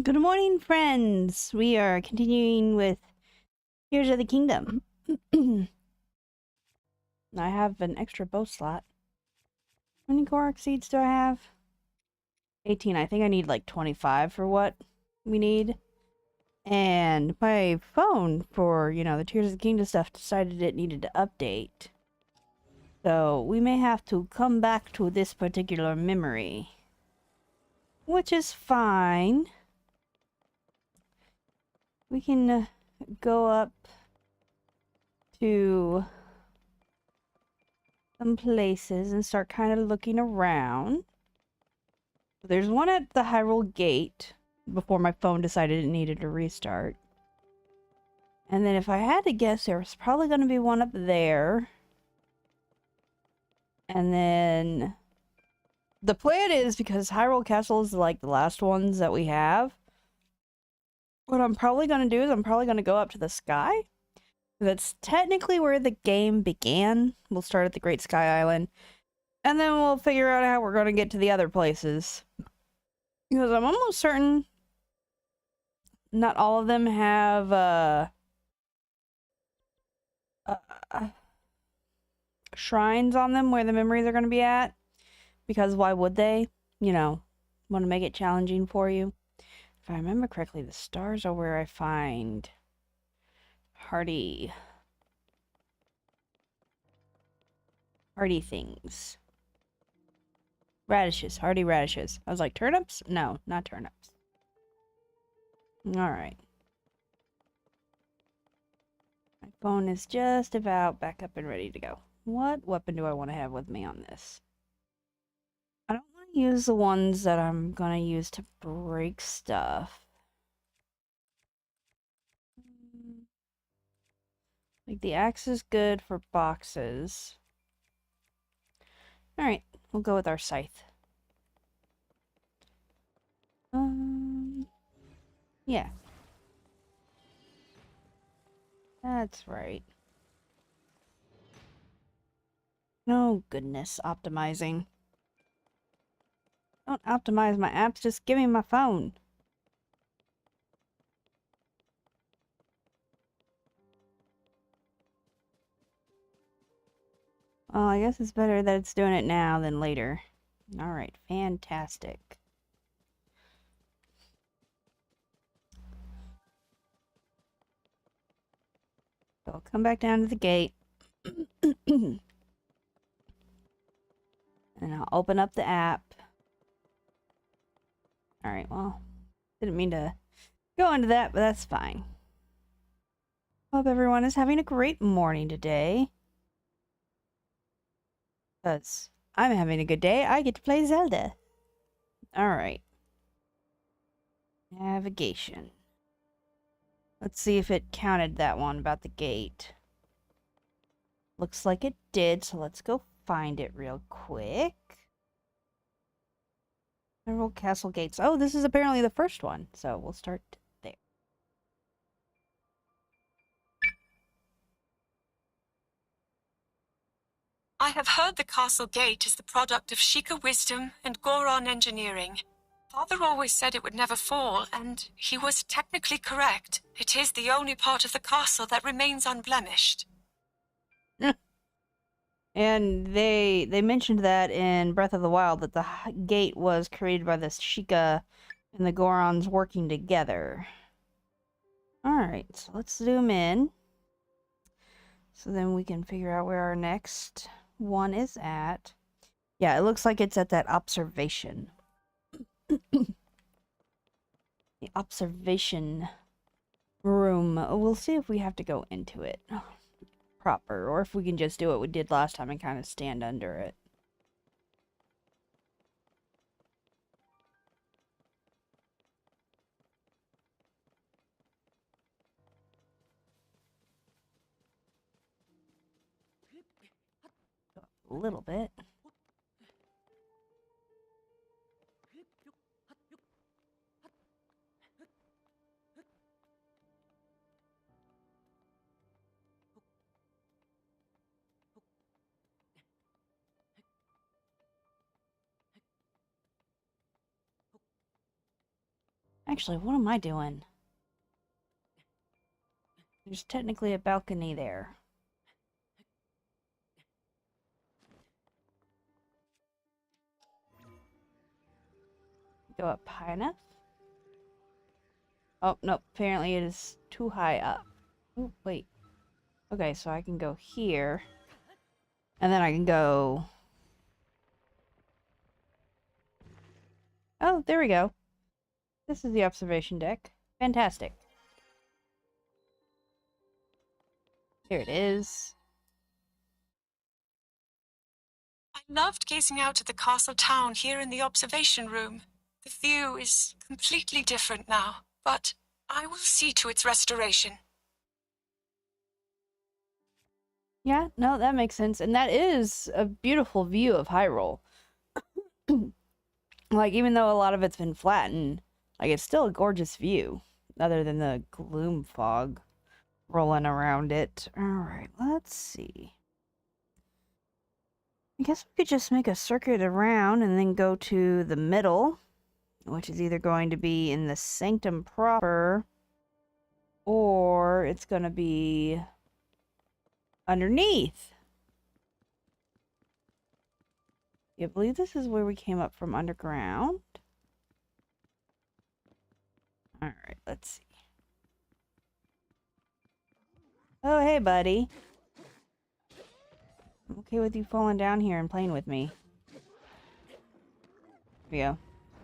Good morning, friends. We are continuing with Tears of the Kingdom. I have an extra bow slot. How many Gorak seeds do I have? 18. I think I need like 25 for what we need. And my phone for, the Tears of the Kingdom stuff decided it needed to update. So we may have to come back to this particular memory. Which is fine. We can go up to some places and start kind of looking around. There's one at the Hyrule Gate before my phone decided it needed to restart. And then if I had to guess, there's probably going to be one up there. And then the plan is, because Hyrule Castle is like the last ones that we have, what I'm probably going to do is I'm probably going to go up to the sky. That's technically where the game began. We'll start at the Great Sky Island. And then we'll figure out how we're going to get to the other places. Because I'm almost certain not all of them have shrines on them where the memories are going to be at. Because why would they? Want to make it challenging for you. If I remember correctly, the stars are where I find hardy things. Radishes, hardy radishes. I was like, turnips? No, not turnips. Alright. My phone is just about back up and ready to go. What weapon do I want to have with me on this? I don't want to use the ones that I'm going to use to break stuff. Like, the axe is good for boxes. Alright, we'll go with our scythe. Yeah. That's right. Oh, goodness, optimizing. Don't optimize my apps, just give me my phone. Well, I guess it's better that it's doing it now than later. Alright, fantastic. So I'll come back down to the gate. And I'll open up the app. Alright, well, didn't mean to go into that, but that's fine. Hope everyone is having a great morning today. Because I'm having a good day. I get to play Zelda. Alright. Navigation. Let's see if it counted that one about the gate. Looks like it did, so let's go find it real quick. Several castle gates. Oh, this is apparently the first one, so we'll start there. I have heard the castle gate is the product of Sheikah wisdom and Goron engineering. Father always said it would never fall, and he was technically correct. It is the only part of the castle that remains unblemished. And they mentioned that in Breath of the Wild, that the gate was created by the Sheikah and the Gorons working together. Alright, so let's zoom in. So then we can figure out where our next one is at. Yeah, it looks like it's at that observation. The observation room. We'll see if we have to go into it proper, or if we can just do what we did last time and kind of stand under it. A little bit. Actually, what am I doing? There's technically a balcony there. Go up high enough? Oh, no. Apparently it is too high up. Oh, wait. Okay, so I can go here. And then I can go... Oh, there we go. This is the observation deck. Fantastic. Here it is. I loved gazing out at the castle town here in the observation room. The view is completely different now, but I will see to its restoration. Yeah, no, that makes sense. And that is a beautiful view of Hyrule. Like, even though a lot of it's been flattened, like, it's still a gorgeous view, other than the gloom fog rolling around it. Alright, let's see. I guess we could just make a circuit around and then go to the middle, which is either going to be in the sanctum proper, or it's going to be underneath. I believe this is where we came up from underground. Alright, let's see. Oh, hey, buddy. I'm okay with you falling down here and playing with me. There we go.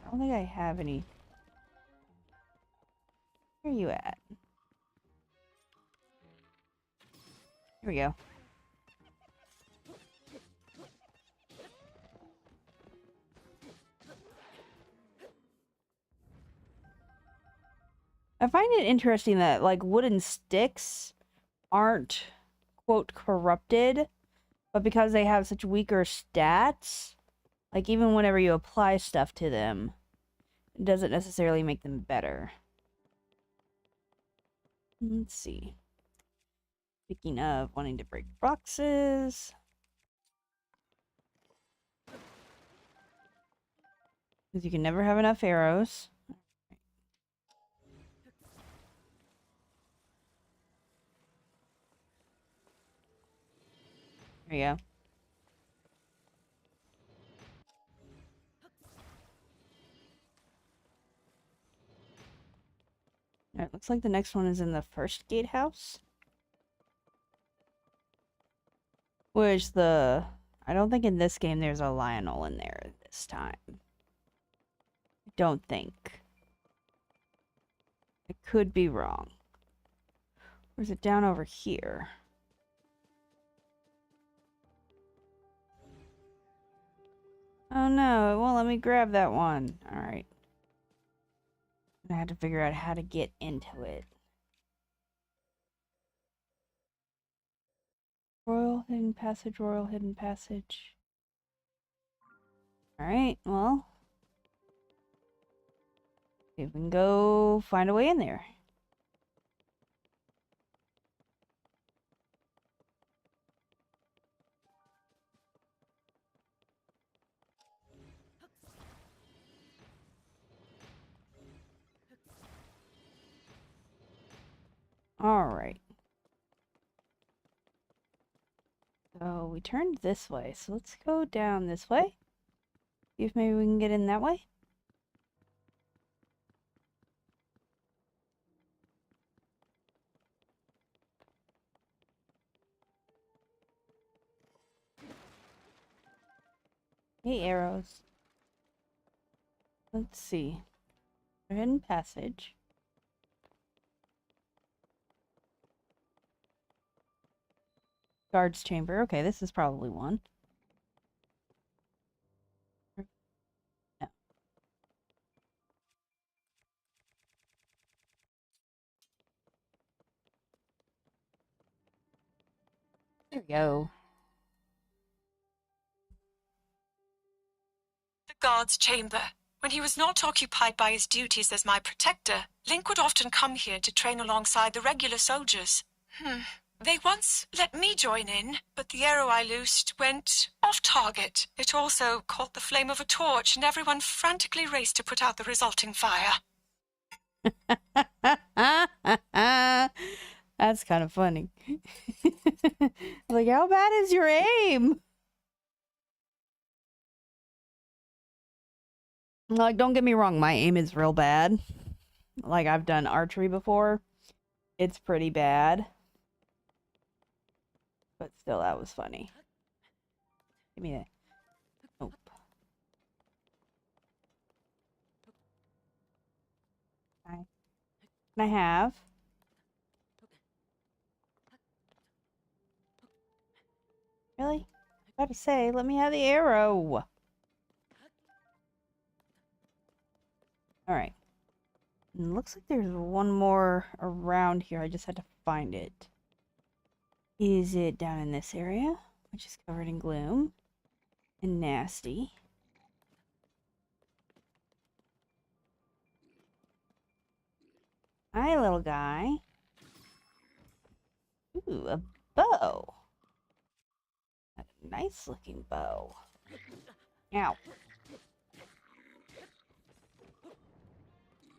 I don't think I have any. Where are you at? Here we go. I find it interesting that, like, wooden sticks aren't, quote, corrupted, but because they have such weaker stats, like, even whenever you apply stuff to them, it doesn't necessarily make them better. Let's see. Speaking of wanting to break boxes... because you can never have enough arrows. There you go. Alright, looks like the next one is in the first gatehouse. Which I don't think in this game there's a Lionel in there this time. I don't think. I could be wrong. Or is it down over here? Oh no, it won't let me grab that one. Alright. I had to figure out how to get into it. Royal hidden passage, royal hidden passage. Alright, well. We can go find a way in there. Alright. So we turned this way, so let's go down this way. See if maybe we can get in that way. Hey, arrows. Let's see. Hidden passage. Guard's chamber. Okay, this is probably one. No. There we go. The guard's chamber. When he was not occupied by his duties as my protector, Link would often come here to train alongside the regular soldiers. They once let me join in, but the arrow I loosed went off target. It also caught the flame of a torch, and everyone frantically raced to put out the resulting fire. That's kind of funny. Like, how bad is your aim? Like, don't get me wrong, my aim is real bad. Like, I've done archery before. It's pretty bad. But still, that was funny. Give me that. Nope. Can I have? Really? I gotta say, let me have the arrow. Alright. Looks like there's one more around here. I just had to find it. Is it down in this area? Which is covered in gloom. And nasty. Hi, little guy. Ooh, a bow. A nice looking bow. Ow.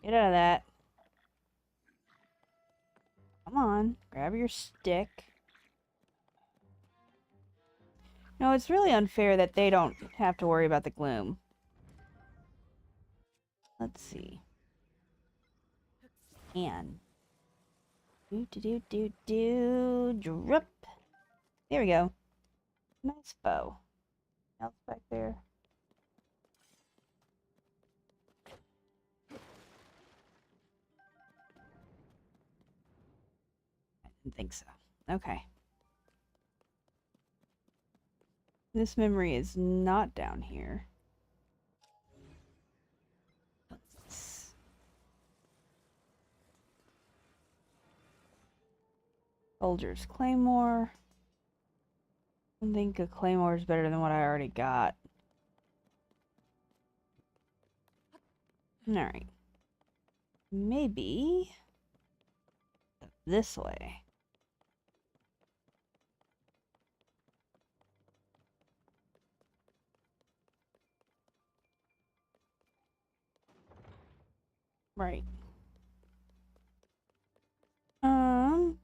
Get out of that. Come on, grab your stick. No, it's really unfair that they don't have to worry about the gloom. Let's see. And drip. There we go. Nice bow. Else back there. I didn't think so. Okay. This memory is not down here. Soldier's Claymore. I think a Claymore is better than what I already got. Alright. Maybe this way. Right. Oh.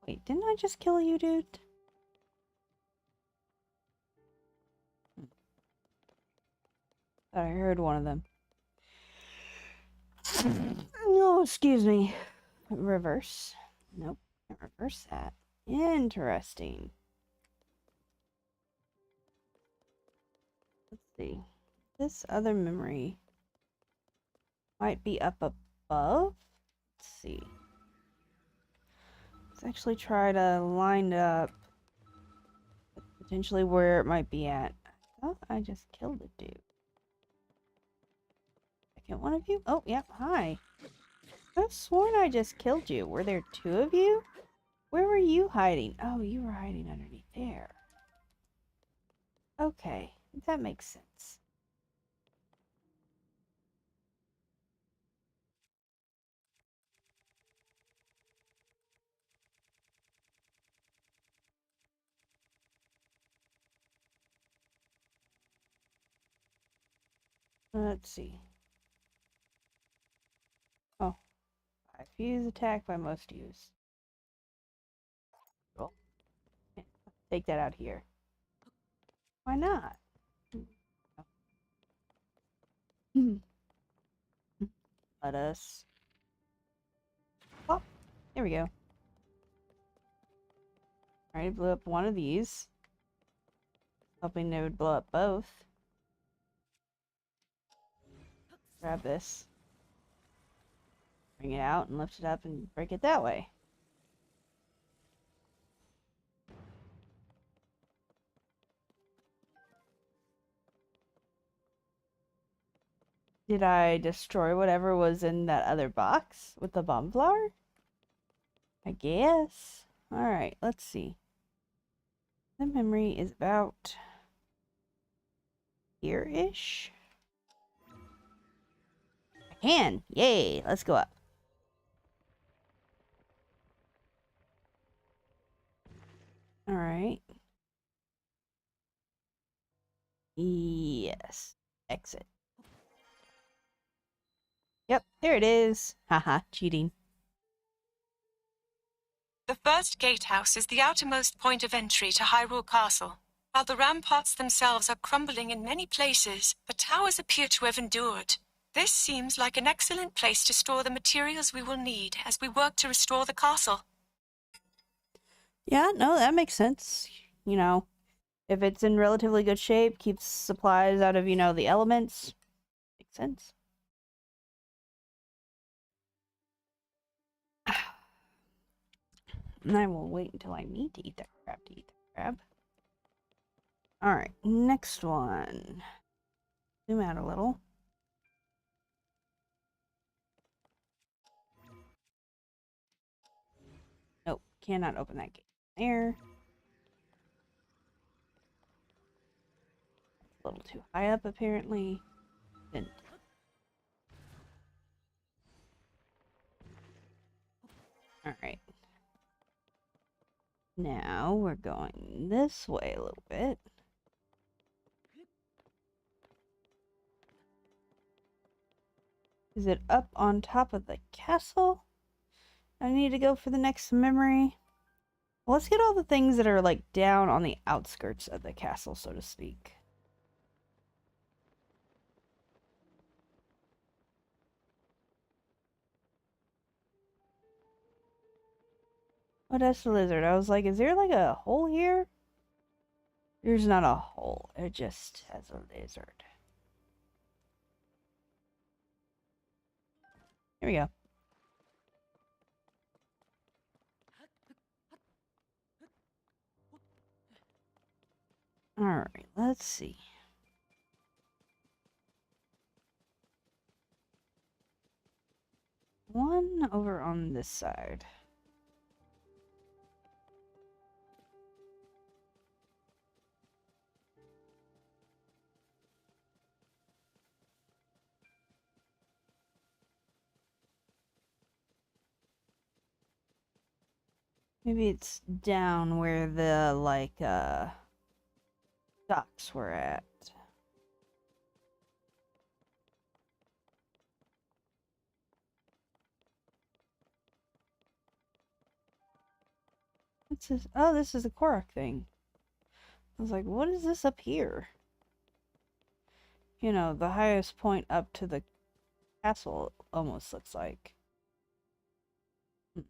Wait, didn't I just kill you, dude? Thought I heard one of them. No, excuse me. Reverse. Nope. Reverse that. Interesting. Let's see. This other memory might be up above. Let's see. Let's actually try to line up potentially where it might be at. I thought I just killed a dude. Second one of you? Oh, yep. Hi. I've sworn I just killed you. Were there two of you? Where were you hiding? Oh, you were hiding underneath there. Okay, that makes sense. Let's see. Oh, I fuse attack by most use. Cool. Take that out here. Why not? Let us. Oh, there we go. Alright, blew up one of these. Hoping they would blow up both. Grab this. Bring it out and lift it up and break it that way. Did I destroy whatever was in that other box with the bomb flower? I guess. Alright, let's see. The memory is about here-ish. I can! Yay! Let's go up. Alright. Yes. Exit. Yep, there it is. Haha, cheating. The first gatehouse is the outermost point of entry to Hyrule Castle. While the ramparts themselves are crumbling in many places, the towers appear to have endured. This seems like an excellent place to store the materials we will need as we work to restore the castle. Yeah, no, that makes sense. You know, if it's in relatively good shape, keeps supplies out of, the elements. Makes sense. And I will wait until I need to eat that crab to eat that crab. Alright, next one. Zoom out a little. Nope, cannot open that gate. There. A little too high up, apparently. Then. Alright. Now we're going this way a little bit. Is it up on top of the castle? I need to go for the next memory. Well, let's get all the things that are like down on the outskirts of the castle, so to speak. Oh, that's the lizard. I was like, is there like a hole here? There's not a hole. It just has a lizard. Here we go. Alright, let's see. One over on this side. Maybe it's down where the, docks were at. What's this? Oh, this is a Korok thing. I was like, what is this up here? You know, the highest point up to the castle almost looks like. Hmm.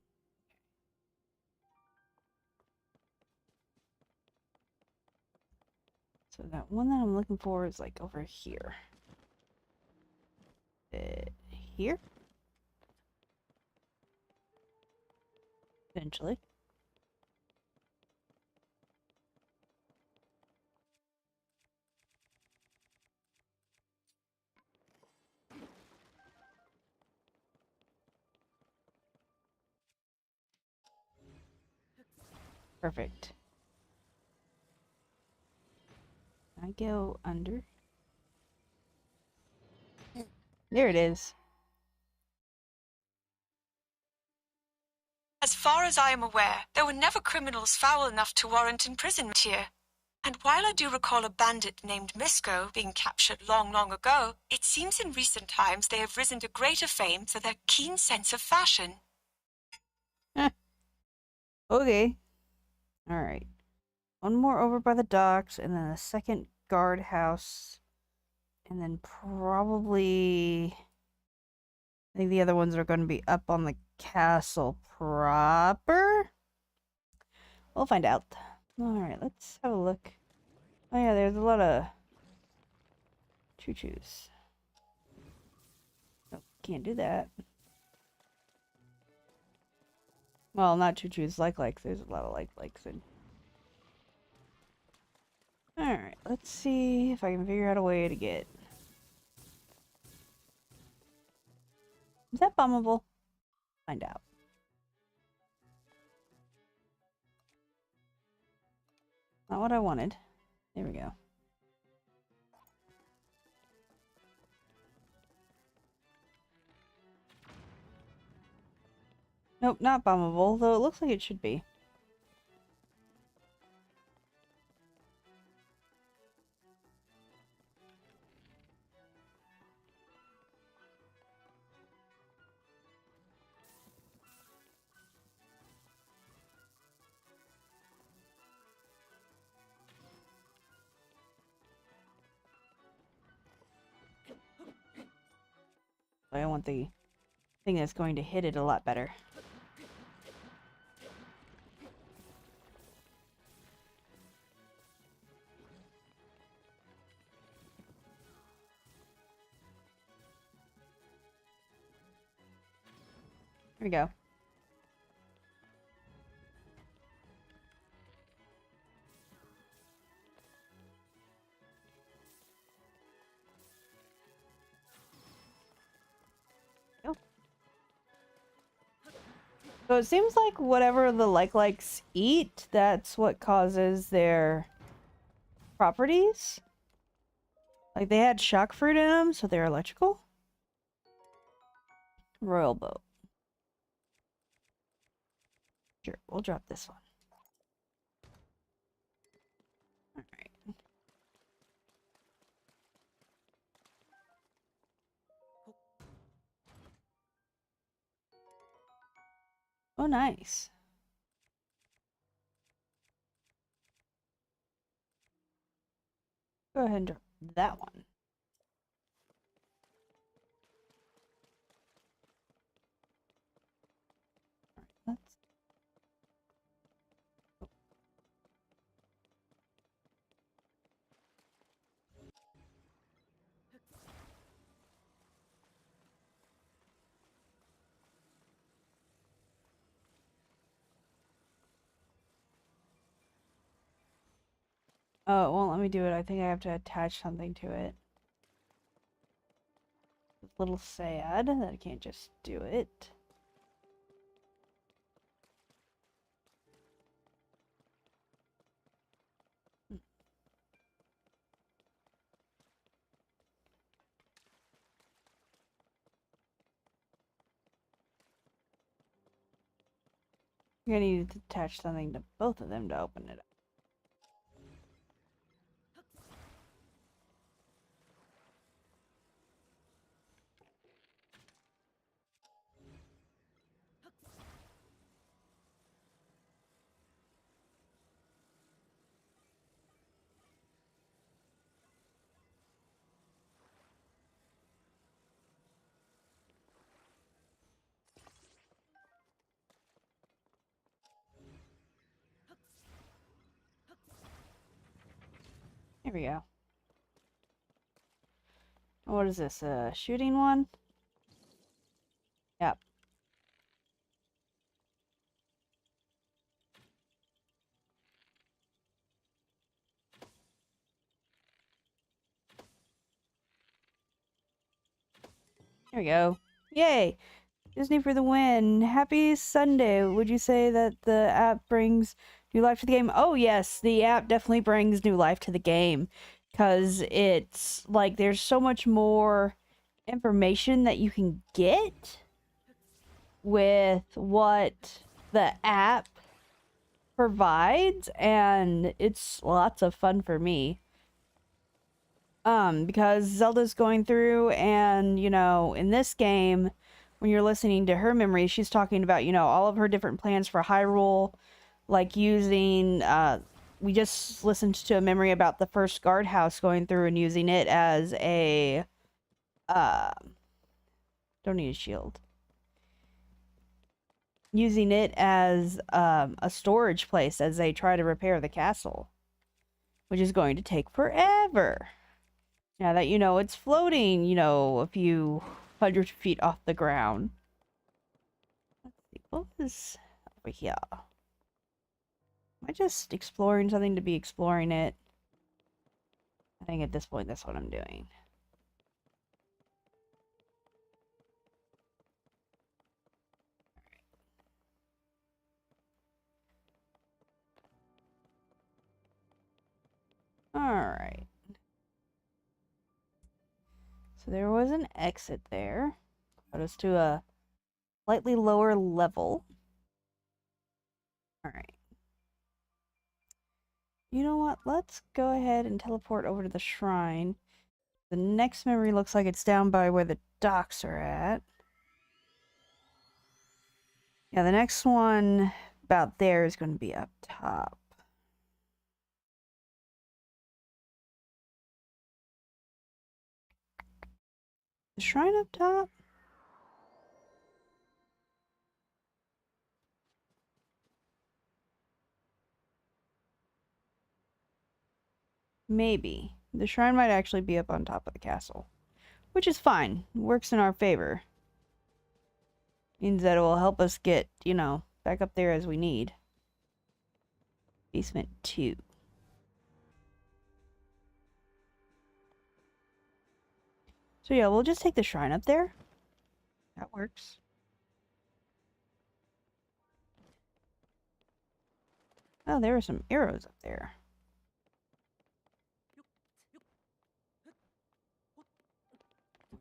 So that one that I'm looking for is like over here. Here? Eventually. Perfect. I go under. There it is. As far as I am aware, there were never criminals foul enough to warrant imprisonment here. And while I do recall a bandit named Misko being captured long, long ago, it seems in recent times they have risen to greater fame for their keen sense of fashion. Okay. Alright. One more over by the docks, and then a second guardhouse. And then probably... I think the other ones are going to be up on the castle proper? We'll find out. Alright, let's have a look. Oh yeah, there's a lot of choo-choos. Nope, can't do that. Well, not choo-choos, like-likes. There's a lot of like-likes in. Alright, let's see if I can figure out a way to get... Is that bombable? Find out. Not what I wanted. There we go. Nope, not bombable, though it looks like it should be. I want the thing that's going to hit it a lot better. Here we go. So it seems like whatever the likes eat, that's what causes their properties. Like they had shock fruit in them, so they're electrical. Royal boat. Sure, we'll drop this one. Alright. Oh, nice. Go ahead and drop that one. Let's... Oh, it won't let me do it. I think I have to attach something to it. It's a little sad that I can't just do it. You're gonna need to attach something to both of them to open it up. Here we go. What is this? A shooting one? Yep. Here we go. Yay! Disney for the win. Happy Sunday. Would you say that the app brings new life to the game? Oh, yes. The app definitely brings new life to the game. Because it's like there's so much more information that you can get with what the app provides. And it's lots of fun for me. Because Zelda's going through and, you know, in this game, when you're listening to her memories, she's talking about, you know, all of her different plans for Hyrule, like using, we just listened to a memory about the first guardhouse going through and using it as a, don't need a shield. Using it as, a storage place as they try to repair the castle, which is going to take forever. Now that you know it's floating, you know, a few 100 feet off the ground. Let's see, what is over here? Am I just exploring something to be exploring it? I think at this point that's what I'm doing. Alright. So there was an exit there. Got us to a slightly lower level. Alright. You know what? Let's go ahead and teleport over to the shrine. The next memory looks like it's down by where the docks are at. Yeah, the next one about there is going to be up top. The shrine up top? Maybe. The shrine might actually be up on top of the castle. Which is fine. Works in our favor. Means that it will help us get, you know, back up there as we need. Basement 2. So yeah, we'll just take the shrine up there. That works. Oh, there are some arrows up there.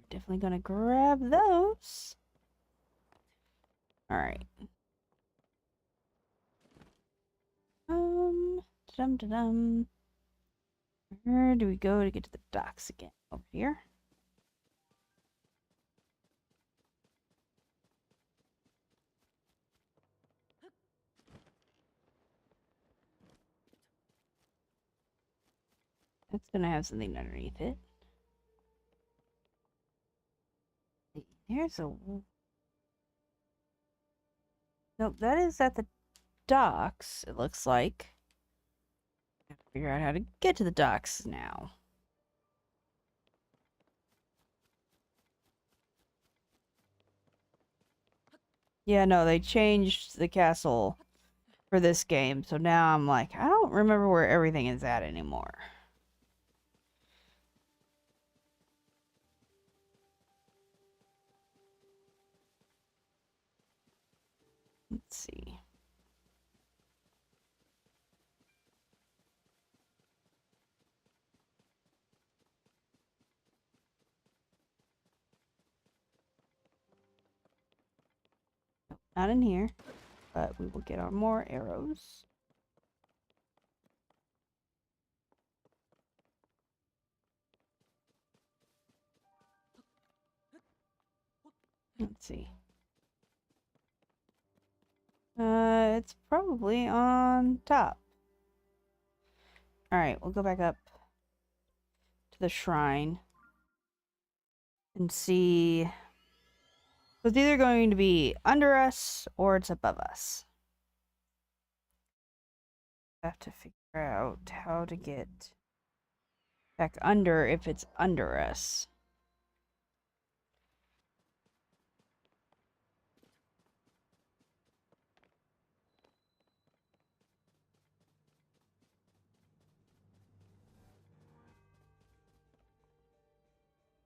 Definitely gonna grab those. Alright. Dum-dum. Where do we go to get to the docks again? Over here? That's gonna have something underneath it. Here's a... Nope, that is at the docks, it looks like. Gotta figure out how to get to the docks now. Yeah, no, they changed the castle for this game, so now I'm like, I don't remember where everything is at anymore. Let's see. Nope, not in here, but we will get our more arrows. Let's see. It's probably on top. Alright, we'll go back up to the shrine and see. So it's either going to be under us or it's above us. Have to figure out how to get back under if it's under us.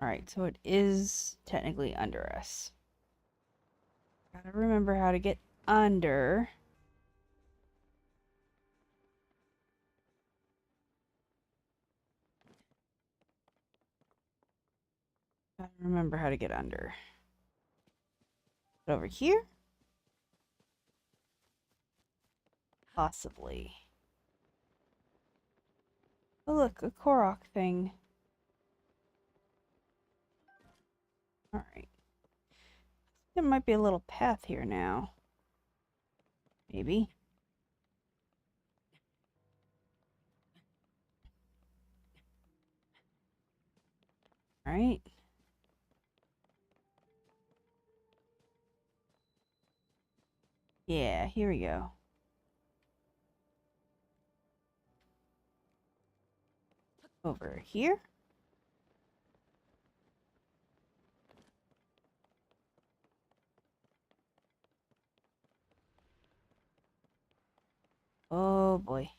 Alright, so it is technically under us. Gotta remember how to get under. Gotta remember how to get under. Over here? Possibly. Oh look, a Korok thing. Alright. There might be a little path here now. Maybe. Alright. Yeah, here we go. Over here. Oh boy.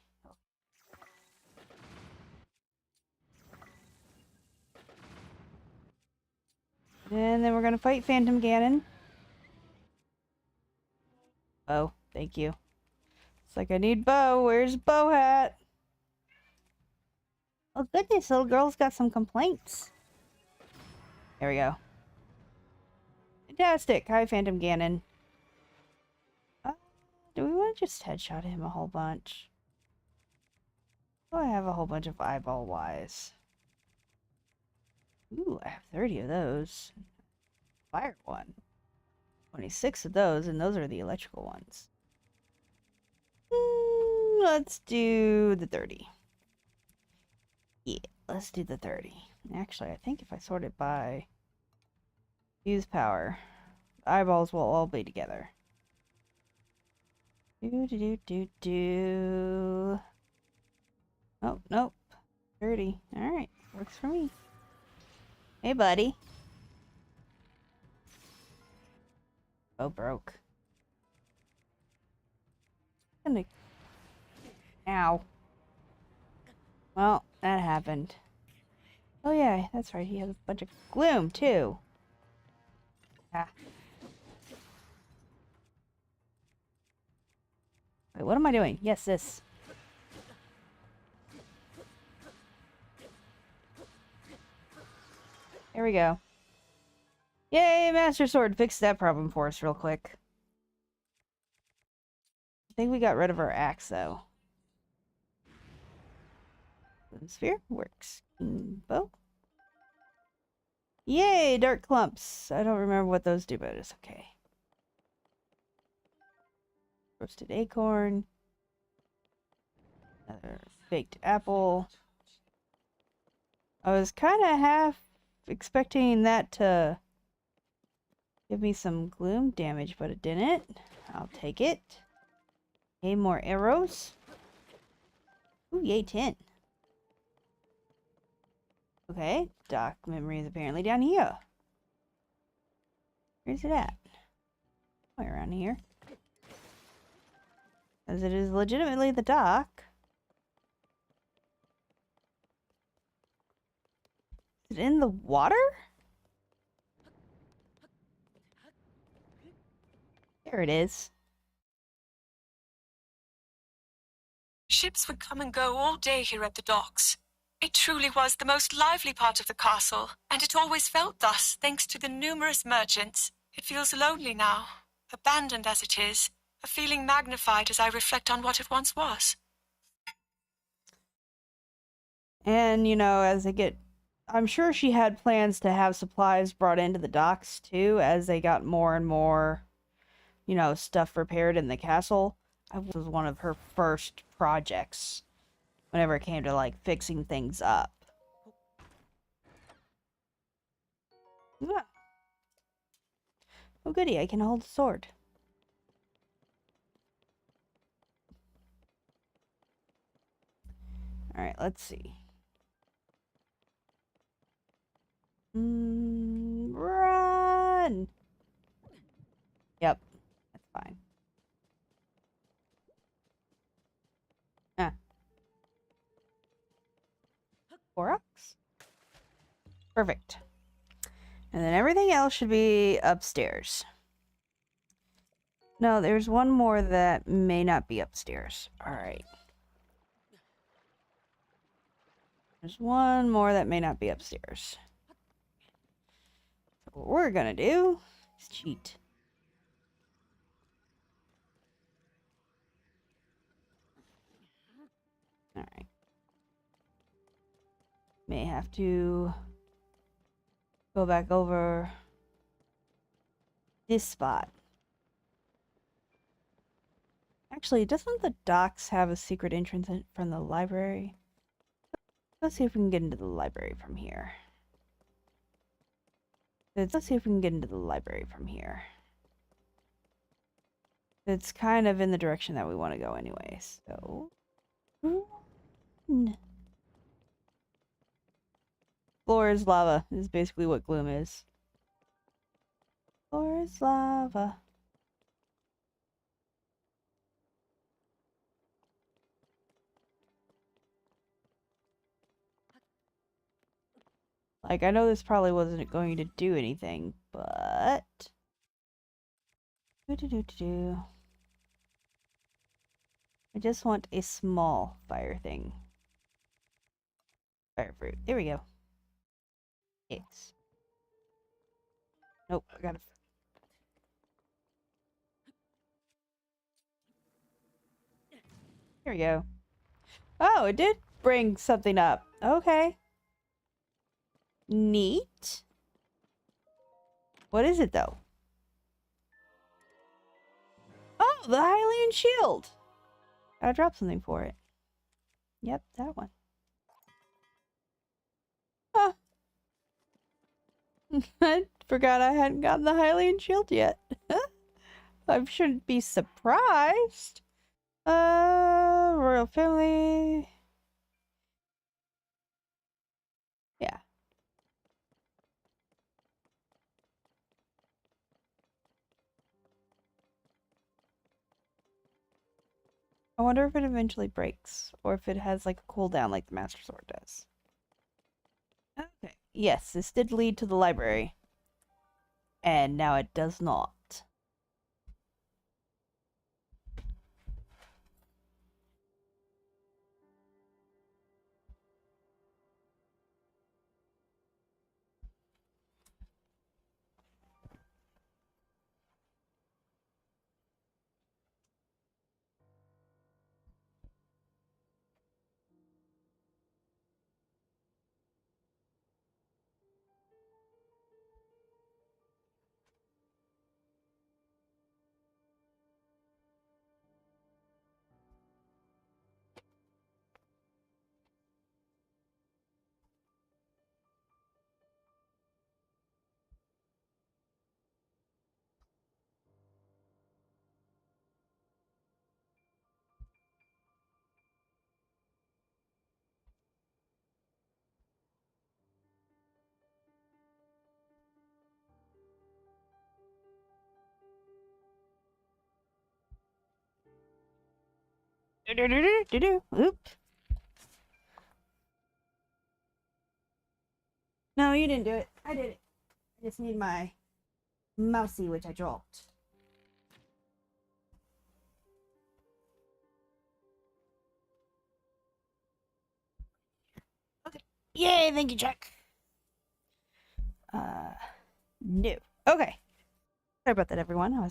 And then we're gonna fight Phantom Ganon. Oh, thank you. It's like I need Bo. Where's Bo hat? Oh goodness, little girl's got some complaints. There we go. Fantastic. Hi, Phantom Ganon. Do we want to just headshot him a whole bunch? Oh, I have a whole bunch of eyeball Ys. Ooh, I have 30 of those. Fire one. 26 of those, and those are the electrical ones. Let's do the 30. Yeah, let's do the 30. Actually, I think if I sort it by use power, the eyeballs will all be together. Do. Oh, nope. 30. Alright, works for me. Hey, buddy. Oh, broke. Gonna... Ow. Well, that happened. Oh yeah, that's right, he has a bunch of gloom, too. Ah. Wait, what am I doing? Yes, this. There we go. Yay, Master Sword fixed that problem for us real quick. I think we got rid of our axe, though. Sphere works. Bow. Yay, dark clumps. I don't remember what those do, but it's okay. Roasted acorn. Another baked apple. I was kind of half expecting that to give me some gloom damage, but it didn't. I'll take it. Okay, more arrows. Ooh, yay, 10. Okay, dock memory is apparently down here. Where's it at? Way around here. As it is legitimately the dock. Is it in the water? There it is. Ships would come and go all day here at the docks. It truly was the most lively part of the castle, and it always felt thus thanks to the numerous merchants. It feels lonely now, abandoned as it is, a feeling magnified as I reflect on what it once was. And, you know, as they get... I'm sure she had plans to have supplies brought into the docks, too, as they got more and more, you know, stuff repaired in the castle. That was one of her first projects whenever it came to, like, fixing things up. Yeah. Oh, goody, I can hold a sword. Alright, let's see. Run! Yep, that's fine. Ah. Borax? Perfect. And then everything else should be upstairs. No, there's one more that may not be upstairs. Alright. There's one more that may not be upstairs. So what we're gonna do is cheat. Alright. May have to go back over this spot. Actually, doesn't the docks have a secret entrance from the library? Let's see if we can get into the library from here. Let's see if we can get into the library from here. It's kind of in the direction that we want to go anyway, so... Floor is lava, is basically what gloom is. Floor is lava. Like, I know this probably wasn't going to do anything, but... I just want a small fire thing. Fire fruit. There we go. Yes. Nope, I gotta... Here we go. Oh, it did bring something up. Okay. Neat. What is it, though? Oh, the Hylian shield! Gotta drop something for it. Yep, that one. Huh. I forgot I hadn't gotten the Hylian shield yet. I shouldn't be surprised. Royal family. wonder if it eventually breaks, or if it has like a cooldown like the Master Sword does. Okay. Yes, this did lead to the library. And now it does not. Oop. No, you didn't do it. I did it. I just need my mousey, which I dropped. Okay. Yay, thank you, Jack. No. Okay. Sorry about that, everyone. I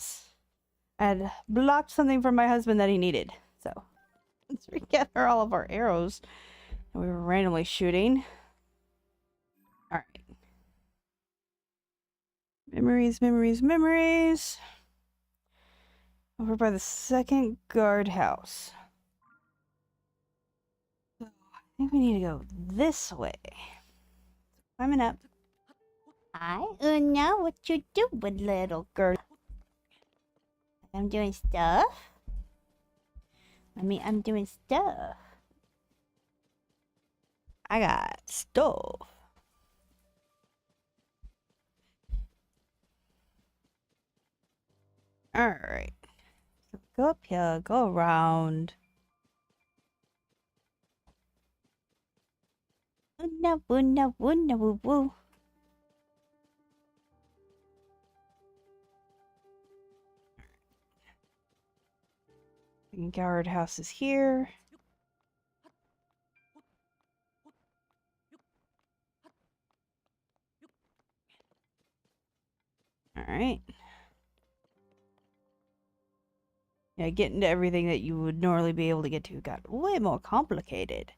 had blocked something from my husband that he needed. So let's regather all of our arrows that we were randomly shooting. Alright. Memories, memories, memories. Over by the second guardhouse. So I think we need to go this way. Climbing up. Hi, Una. What you doing, little girl? I'm doing stuff. I'm doing stuff. I got stuff. Alright. So go up here, go around. Una, una, una, woo, woo. The guardhouse is here. Alright. Yeah, getting to everything that you would normally be able to get to got way more complicated.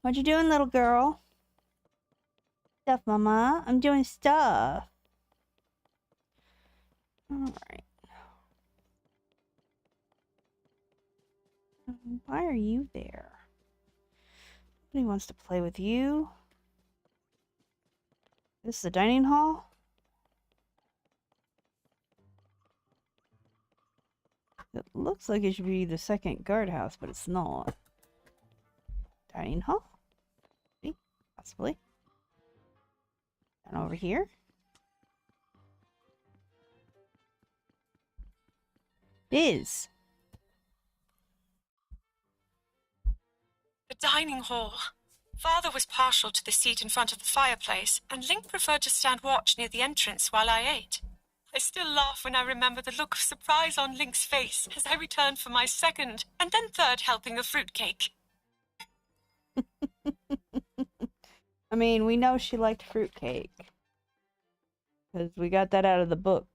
What you doing, little girl? Stuff, mama. I'm doing stuff. Alright. Why are you there? Nobody wants to play with you. This is the dining hall? It looks like it should be the second guardhouse, but it's not. Dining hall? Maybe? Possibly. And over here? Biz. The dining hall. Father was partial to the seat in front of the fireplace, and Link preferred to stand watch near the entrance while I ate. I still laugh when I remember the look of surprise on Link's face as I returned for my second and then third helping of fruitcake. I mean, we know she liked fruitcake. Because we got that out of the book.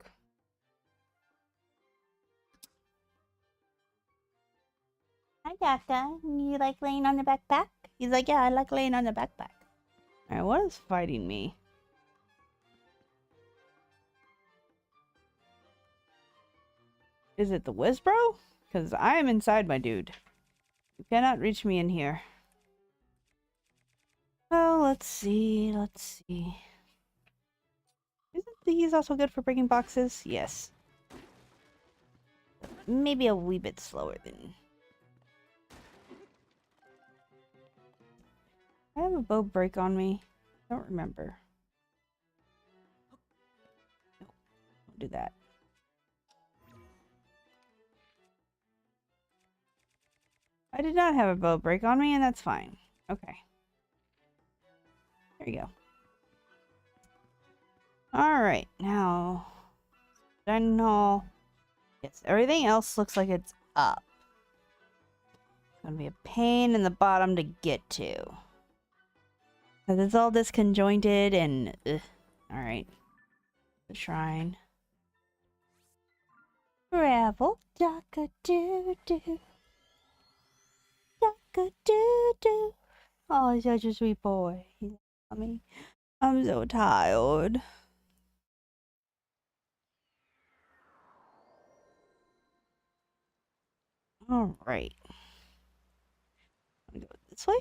Hi, Daka. You like laying on the backpack? He's like, yeah, I like laying on the backpack. Alright, what is fighting me? Is it the Wizbro? Because I am inside, my dude. You cannot reach me in here. Oh, let's see, let's see. Isn't these also good for breaking boxes? Yes. Maybe a wee bit slower than... I have a bow break on me. I don't remember. Nope, don't do that. I did not have a bow break on me, and that's fine. Okay. There you go. Alright, now... Dining hall. Yes, everything else looks like it's up. It's gonna be a pain in the bottom to get to. Because it's all disconjointed and... Alright. The shrine. Gravel. Duck-a-doo-doo. Duck-a-doo-doo. Oh, he's such a sweet boy. He's me. I'm so tired. Alright. I'm gonna go this way.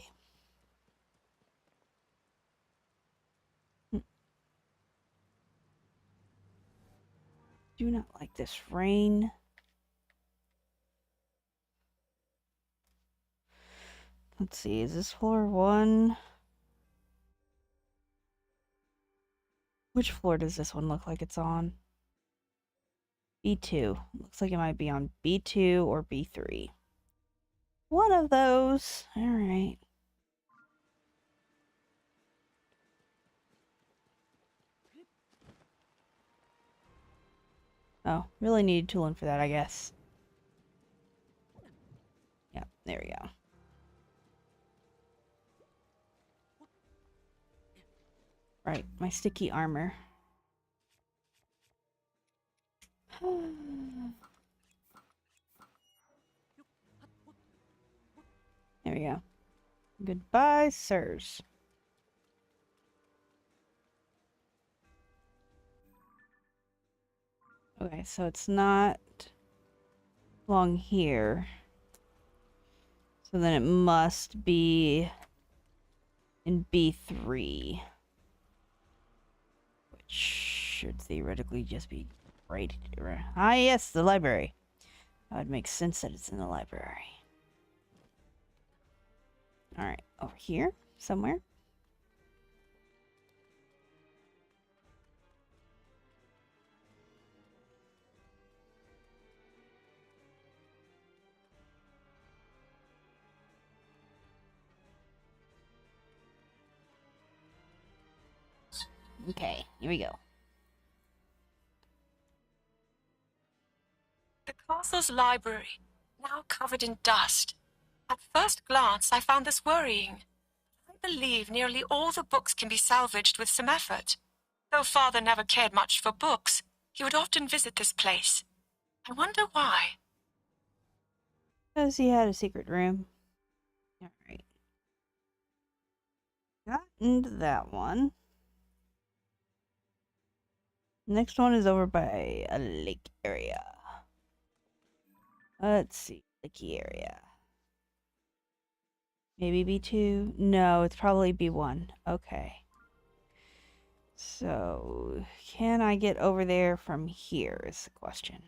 Do not like this rain. Let's see, is this floor 1? Which floor does this one look like it's on? B2. Looks like it might be on B2 or B3. One of those. Alright. Oh, really needed tooling for that, I guess. Yep, there we go. Right, my sticky armor. There we go. Goodbye, sirs. Okay, so it's not along here. So then it must be in B3. Which should theoretically just be right here. Ah, yes, the library. That would make sense that it's in the library. Alright, over here, somewhere. Okay, here we go. The castle's library, now covered in dust. At first glance, I found this worrying. I believe nearly all the books can be salvaged with some effort. Though Father never cared much for books, he would often visit this place. I wonder why. Because he had a secret room. Alright. Got into that one. Next one is over by a lake area. Let's see. Lakey area. Maybe B2? No, it's probably B1. Okay. So, can I get over there from here is the question.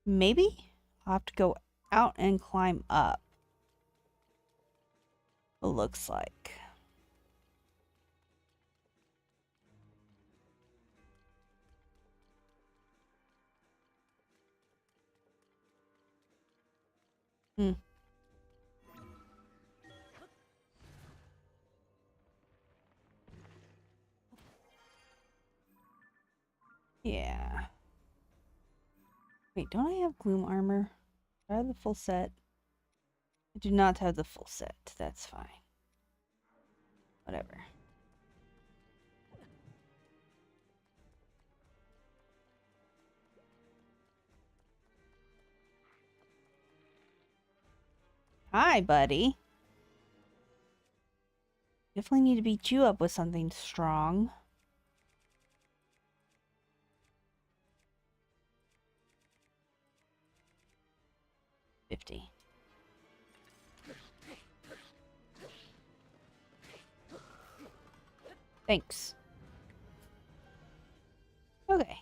Maybe? I'll have to go out and climb up. It looks like. Hmm. Yeah. Wait, don't I have gloom armor? Do I have the full set? I do not have the full set. That's fine. Whatever. Hi, buddy. Definitely need to beat you up with something strong. $50. Thanks. Okay.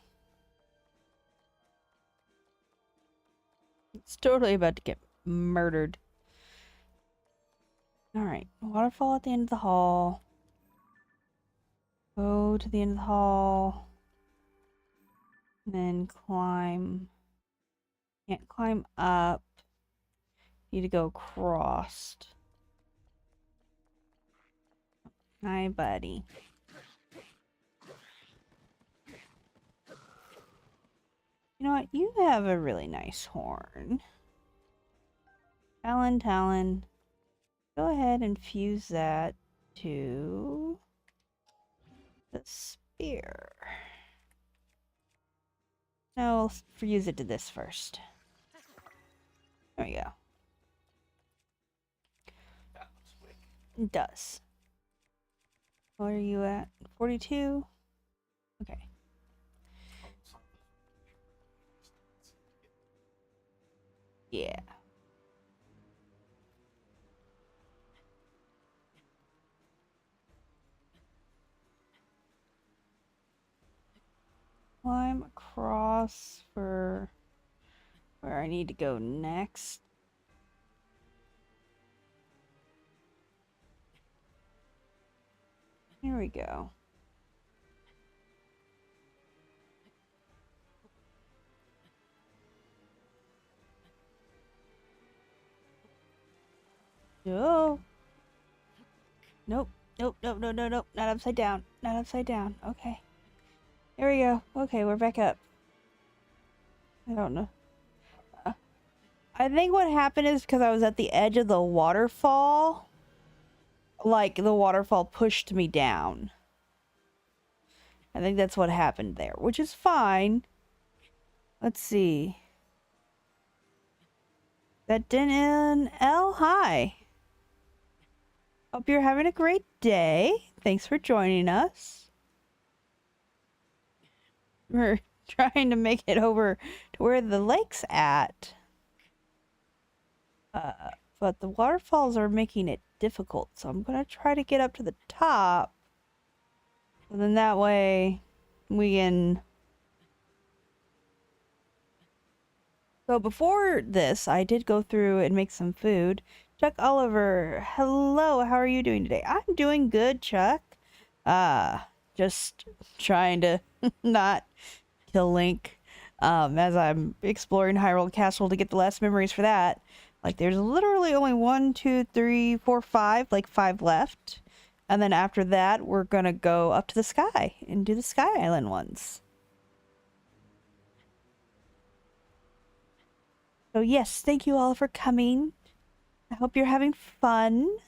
It's totally about to get murdered. Alright, waterfall at the end of the hall. Go to the end of the hall. And then climb Can't climb up. Need to go across. Hi, buddy. You know what? You have a really nice horn. Talon, Talon. Go ahead and fuse that to the spear. No, we'll fuse it to this first. There we go. It does. What are you at? 42? Okay. Yeah. Climb across for where I need to go next. Here we go. Oh. Nope. Nope. Nope. No. No. Nope. Not upside down. Not upside down. Okay. There we go. Okay, we're back up. I don't know. I think what happened is because I was at the edge of the waterfall. Like, the waterfall pushed me down. I think that's what happened there, which is fine. Let's see. That didn't in L. Hi. Hope you're having a great day. Thanks for joining us. We're trying to make it over to where the lake's at. But the waterfalls are making it difficult, so I'm gonna try to get up to the top. And then that way we can... So before this, I did go through and make some food. Chuck Oliver, hello, how are you doing today? I'm doing good, Chuck. Just trying to not kill Link, as I'm exploring Hyrule Castle to get the last memories for that. Like, there's literally only 1, 2, 3, 4, 5, like 5 left. And then after that, we're gonna go up to the sky and do the Sky Island ones. So yes, thank you all for coming. I hope you're having fun.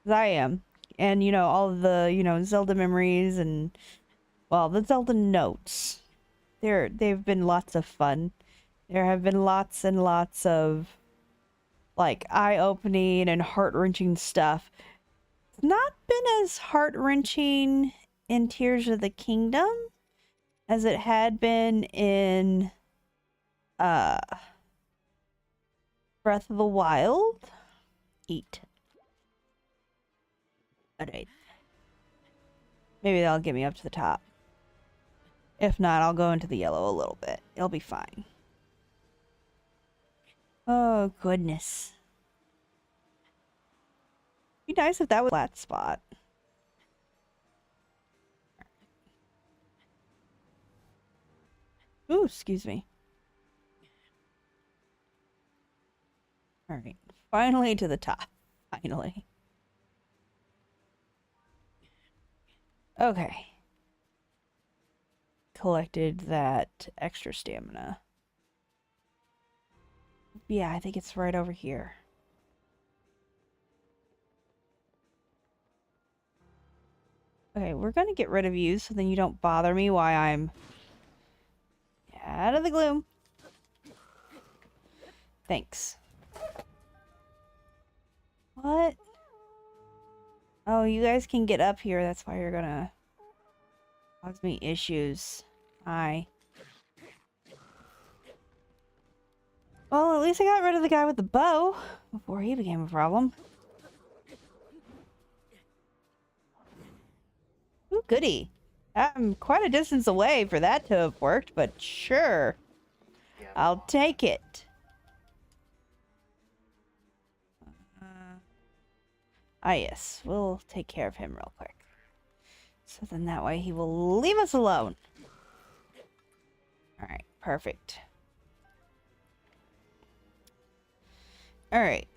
'Cause I am. And, you know, all of the, you know, Zelda memories and, well, the Zelda notes. They've been lots of fun. There have been lots and lots of, like, eye-opening and heart-wrenching stuff. It's not been as heart-wrenching in Tears of the Kingdom as it had been in, Breath of the Wild. Eat. Alright. Maybe that'll get me up to the top. If not, I'll go into the yellow a little bit. It'll be fine. Oh, goodness. Be nice if that was a flat spot. Ooh, excuse me. Alright. Finally to the top. Finally. Okay. Collected that extra stamina. Yeah, I think it's right over here. Okay, we're gonna get rid of you so then you don't bother me while I'm out of the gloom. Thanks. What? Oh, you guys can get up here. That's why you're gonna cause me issues. Hi. Well, at least I got rid of the guy with the bow before he became a problem. Ooh, goody. I'm quite a distance away for that to have worked, but sure. I'll take it. Yes. We'll take care of him real quick. So then that way he will leave us alone. Alright, perfect. Alright.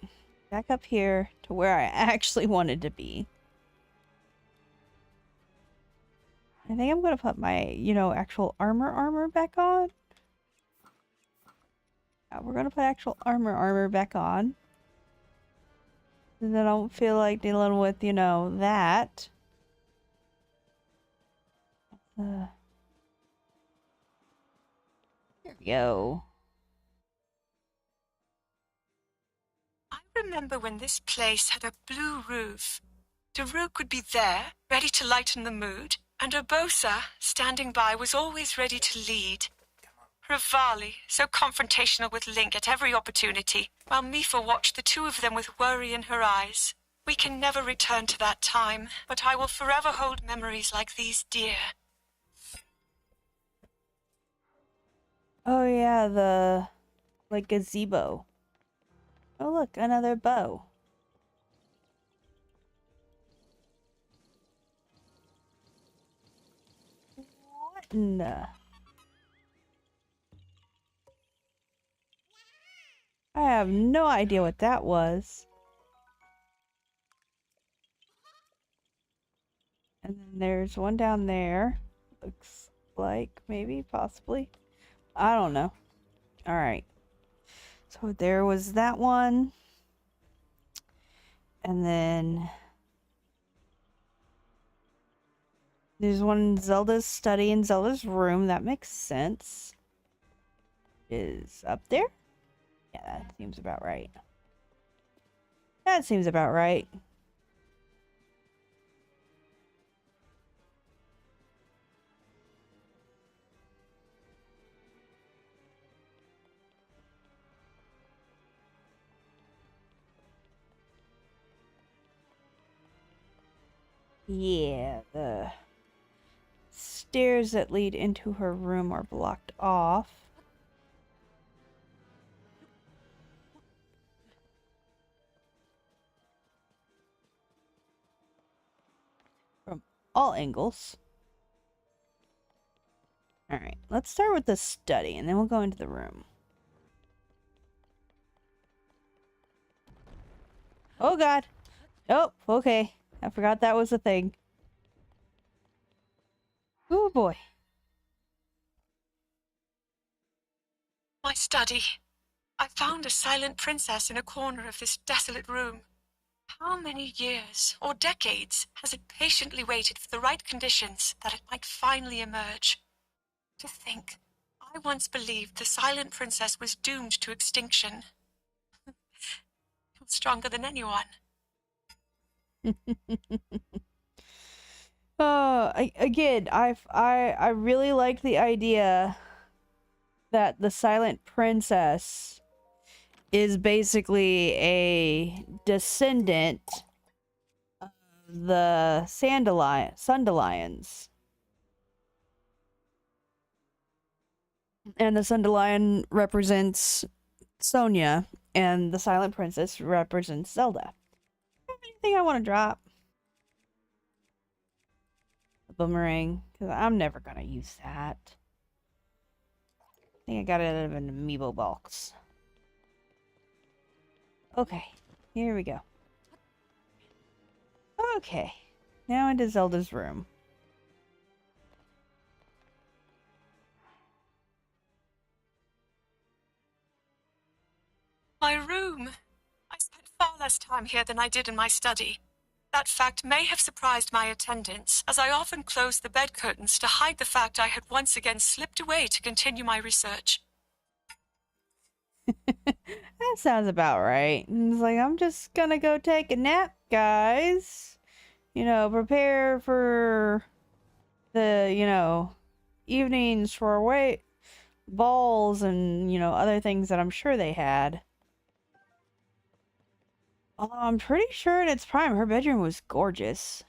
Back up here to where I actually wanted to be. I think I'm gonna put my, actual armor back on. Yeah, we're gonna put actual armor back on. Because I don't feel like dealing with, that. Here we go. I remember when this place had a blue roof. Daruk would be there, ready to lighten the mood, and Urbosa, standing by, was always ready to lead. Rivali, so confrontational with Link at every opportunity, while Mifa watched the two of them with worry in her eyes. We can never return to that time, but I will forever hold memories like these dear. Oh yeah, the, gazebo. Oh look, another bow. What in the... I have no idea what that was. And then there's one down there. Looks like, maybe, possibly. I don't know. Alright. So there was that one. And then... there's one in Zelda's study in Zelda's room. That makes sense. Is up there? Yeah, that seems about right. That seems about right. Yeah, the stairs that lead into her room are blocked off. From all angles. Alright, let's start with the study, and then we'll go into the room. Oh god! Oh, okay. I forgot that was a thing. Oh boy. My study. I found a silent princess in a corner of this desolate room. How many years, or decades, has it patiently waited for the right conditions that it might finally emerge? To think, I once believed the silent princess was doomed to extinction. Stronger than anyone. I really like the idea that the Silent Princess is basically a descendant of the Sundelions. And the Sundelion represents Sonia, and the Silent Princess represents Zelda. Anything I want to drop? The boomerang, because I'm never gonna use that. I think I got it out of an amiibo box. Okay, here we go. Okay, now into Zelda's room. My room. I spent far less time here than I did in my study. That fact may have surprised my attendants, as I often closed the bed curtains to hide the fact I had once again slipped away to continue my research. That sounds about right. It's like, I'm just gonna go take a nap, guys. Prepare for the, evenings for away balls and, other things that I'm sure they had. Although I'm pretty sure in its prime, her bedroom was gorgeous.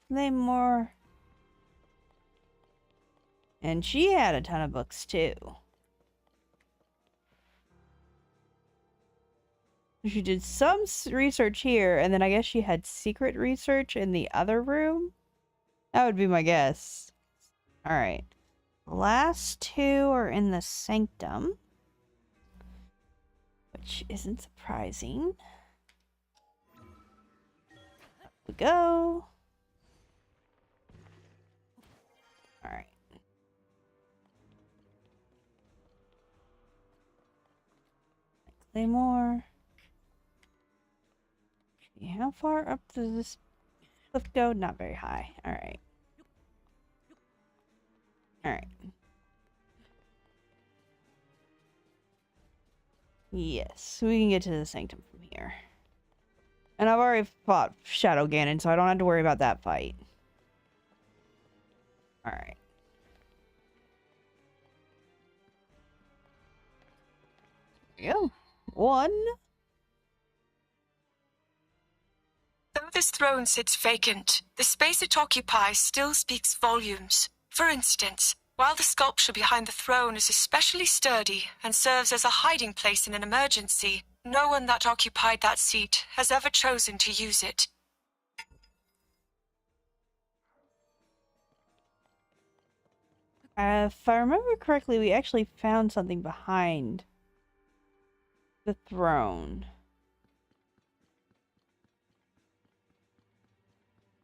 Claymore. And she had a ton of books, too. She did some research here, and then I guess she had secret research in the other room? That would be my guess. Alright. The last two are in the sanctum, which isn't surprising. Up we go. Alright. Claymore. How far up does this cliff go? Not very high. Alright. Alright. Yes, we can get to the sanctum from here. And I've already fought Shadow Ganon, so I don't have to worry about that fight. Alright. There we go. One. Though this throne sits vacant, the space it occupies still speaks volumes. For instance, while the sculpture behind the throne is especially sturdy and serves as a hiding place in an emergency, no one that occupied that seat has ever chosen to use it. If I remember correctly, we actually found something behind the throne.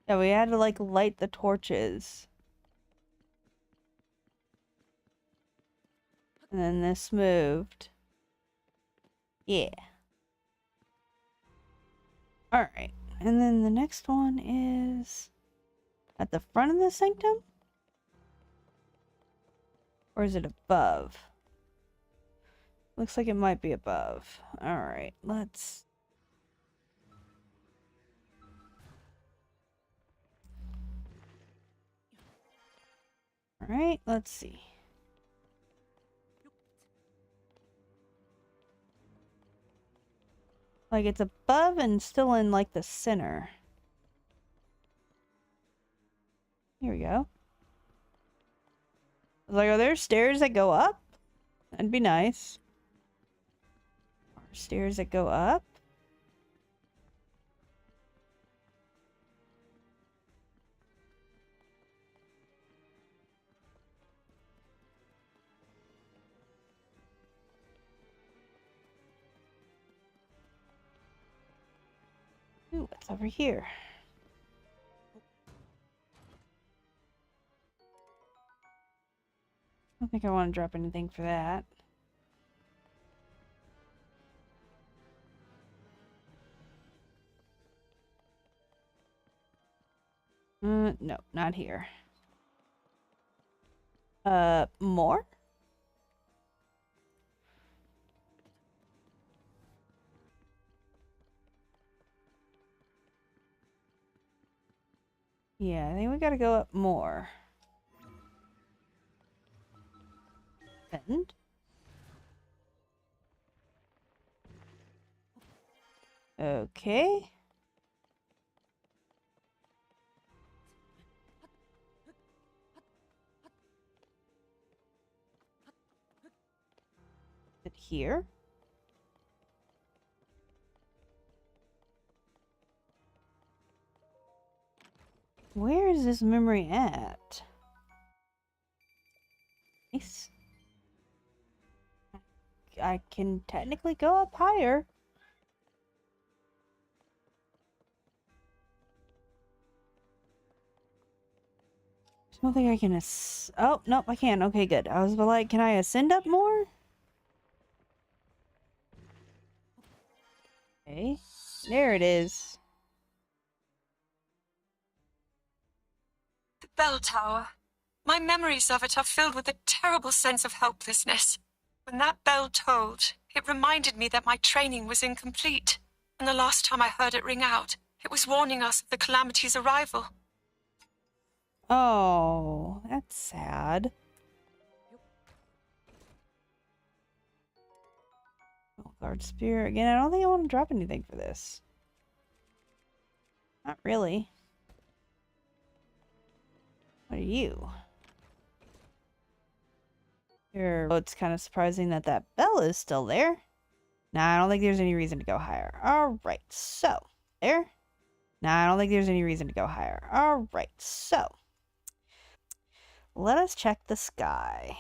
Yeah, we had to, like, light the torches. And then this moved. Yeah. Alright. And then the next one is at the front of the sanctum? Or is it above? Looks like it might be above. Alright, let's... Alright, let's see. Like, it's above and still in, like, the center. Here we go. I was like, are there stairs that go up? That'd be nice. Stairs that go up? Ooh, what's over here? I don't think I want to drop anything for that. No, not here. More? Yeah, I think we gotta go up more. And? Okay. Is it here? Where is this memory at? Nice. I can technically go up higher. I don't think I can oh, nope, I can. Okay, good. I was like, can I ascend up more? Okay. There it is. The bell tower. My memories of it are filled with a terrible sense of helplessness. When that bell tolled, it reminded me that my training was incomplete, and the last time I heard it ring out, it was warning us of the calamity's arrival. Oh, that's sad. Oh, guard spear. Again, I don't think I want to drop anything for this. Not really. What are you? Oh, it's kind of surprising that that bell is still there. Nah, I don't think there's any reason to go higher. Alright, so. There? Nah, I don't think there's any reason to go higher. Alright, so. let us check the sky.